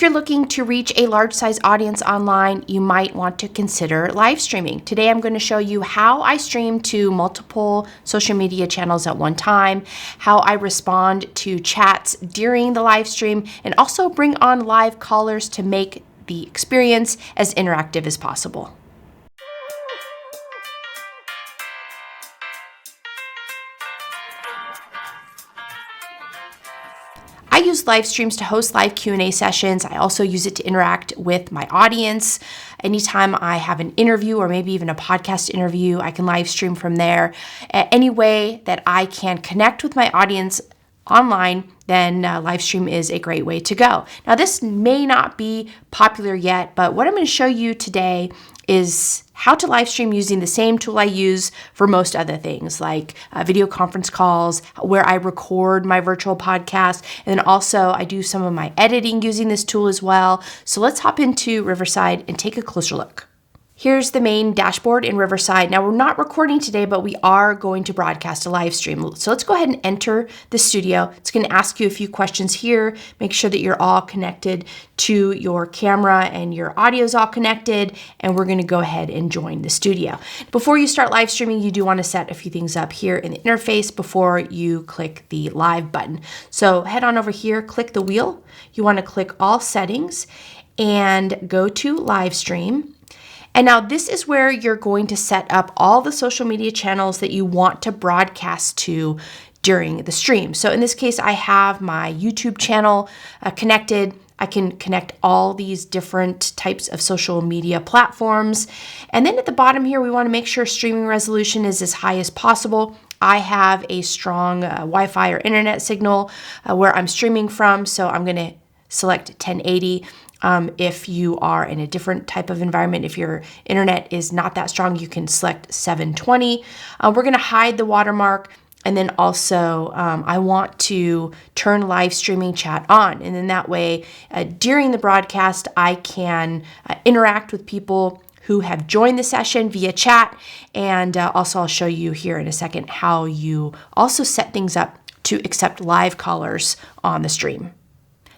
If you're looking to reach a large size audience online, you might want to consider live streaming. Today I'm going to show you how I stream to multiple social media channels at one time, how I respond to chats during the live stream, and also bring on live callers to make the experience as interactive as possible. I use live streams to host live Q&A sessions. I also use it to interact with my audience. Anytime I have an interview or maybe even a podcast interview, I can live stream from there. Any way that I can connect with my audience online, then live stream is a great way to go. Now, this may not be popular yet, but what I'm going to show you today is how to live stream using the same tool I use for most other things, like video conference calls, where I record my virtual podcast, and then also I do some of my editing using this tool as well. So let's hop into Riverside and take a closer look. Here's the main dashboard in Riverside. Now, we're not recording today, but we are going to broadcast a live stream. So let's go ahead and enter the studio. It's going to ask you a few questions here. Make sure that you're all connected to your camera and your audio is all connected. And we're going to go ahead and join the studio. Before you start live streaming, you do want to set a few things up here in the interface before you click the live button. So head on over here, click the wheel. You want to click all settings and go to live stream. And now this is where you're going to set up all the social media channels that you want to broadcast to during the stream. So in this case, I have my YouTube channel connected. I can connect all these different types of social media platforms. And then at the bottom here, we want to make sure streaming resolution is as high as possible. I have a strong Wi-Fi or internet signal where I'm streaming from, so I'm going to select 1080. If you are in a different type of environment, if your internet is not that strong, you can select 720. We're going to hide the watermark. And then also, I want to turn live streaming chat on. And then that way, during the broadcast, I can interact with people who have joined the session via chat. And also, I'll show you here in a second how you also set things up to accept live callers on the stream.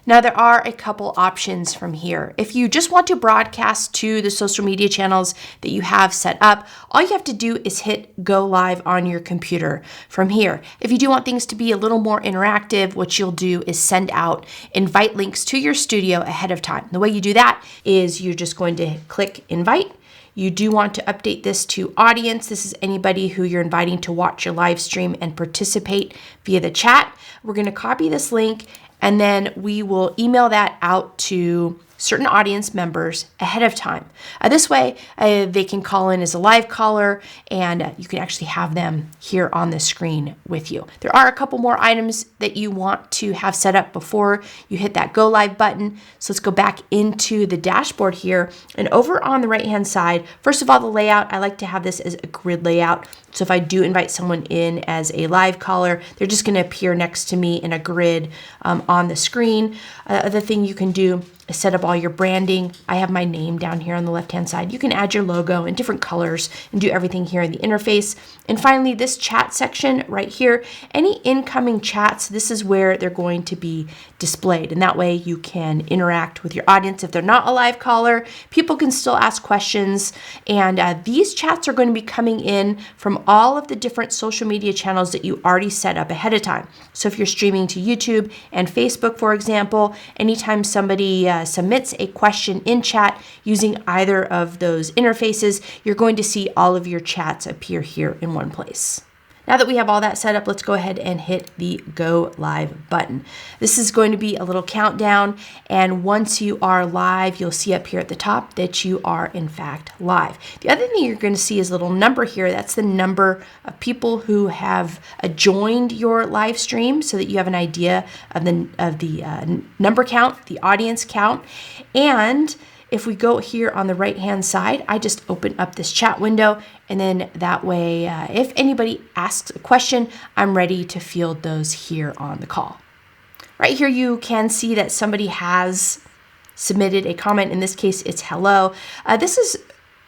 Now, there are a couple options from here. If you just want to broadcast to the social media channels that you have set up, all you have to do is hit go live on your computer from here. If you do want things to be a little more interactive, what you'll do is send out invite links to your studio ahead of time. The way you do that is you're just going to click invite. You do want to update this to audience. This is anybody who you're inviting to watch your live stream and participate via the chat. We're going to copy this link, and then we will email that out to certain audience members ahead of time. This way, they can call in as a live caller, and you can actually have them here on the screen with you. There are a couple more items that you want to have set up before you hit that go live button. So let's go back into the dashboard here. And over on the right-hand side, first of all, the layout, I like to have this as a grid layout. So if I do invite someone in as a live caller, they're just going to appear next to me in a grid on the screen. Other thing you can do is set up all your branding. I have my name down here on the left-hand side. You can add your logo in different colors and do everything here in the interface. And finally, this chat section right here, any incoming chats, this is where they're going to be displayed. And that way you can interact with your audience. If they're not a live caller, people can still ask questions. And these chats are going to be coming in from all of the different social media channels that you already set up ahead of time. So if you're streaming to YouTube and Facebook, for example, anytime somebody submits a question in chat using either of those interfaces, you're going to see all of your chats appear here in one place. Now that we have all that set up, let's go ahead and hit the go live button. This is going to be a little countdown, and once you are live, you'll see up here at the top that you are in fact live. The other thing you're going to see is a little number here. That's the number of people who have joined your live stream, so that you have an idea of the number count, the audience count. And if we go here on the right-hand side, I just open up this chat window, and then that way, if anybody asks a question, I'm ready to field those here on the call. Right here, you can see that somebody has submitted a comment. In this case, it's hello. This is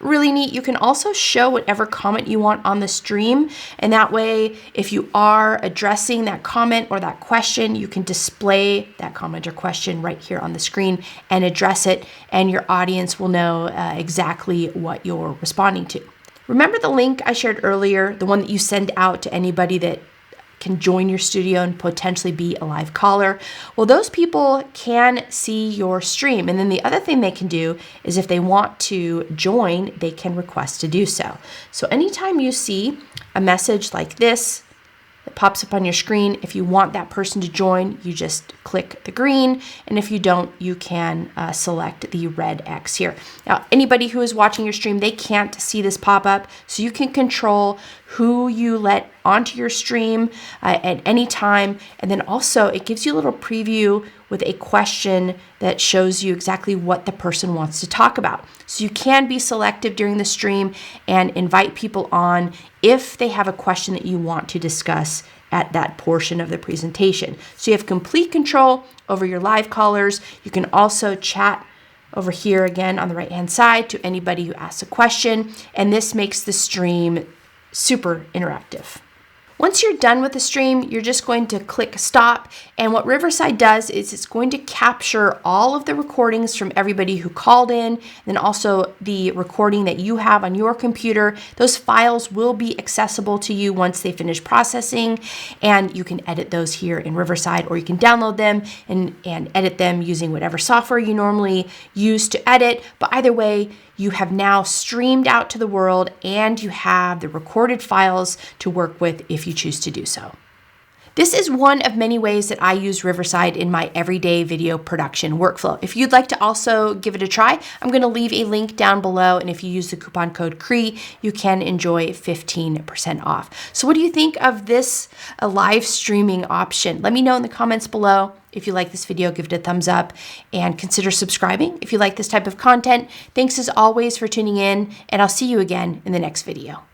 really neat, you can also show whatever comment you want on the stream. And that way, if you are addressing that comment or that question, you can display that comment or question right here on the screen and address it. And your audience will know exactly what you're responding to. Remember the link I shared earlier, the one that you send out to anybody that can join your studio and potentially be a live caller? Well, those people can see your stream. And then the other thing they can do is if they want to join, they can request to do so. So anytime you see a message like this that pops up on your screen, if you want that person to join, you just click the green. And if you don't, you can select the red X here. Now, anybody who is watching your stream, they can't see this pop up. So you can control who you let onto your stream at any time. And then also it gives you a little preview with a question that shows you exactly what the person wants to talk about. So you can be selective during the stream and invite people on if they have a question that you want to discuss at that portion of the presentation. So you have complete control over your live callers. You can also chat over here again on the right-hand side to anybody who asks a question. And this makes the stream super interactive. Once you're done with the stream, you're just going to click stop. And what Riverside does is it's going to capture all of the recordings from everybody who called in, then also the recording that you have on your computer. Those files will be accessible to you once they finish processing, and you can edit those here in Riverside, or you can download them and edit them using whatever software you normally use to edit. But either way, you have now streamed out to the world and you have the recorded files to work with if you choose to do so. This is one of many ways that I use Riverside in my everyday video production workflow. If you'd like to also give it a try, I'm going to leave a link down below. And if you use the coupon code CREE, you can enjoy 15% off. So what do you think of this live streaming option? Let me know in the comments below. If you like this video, give it a thumbs up and consider subscribing if you like this type of content. Thanks as always for tuning in, and I'll see you again in the next video.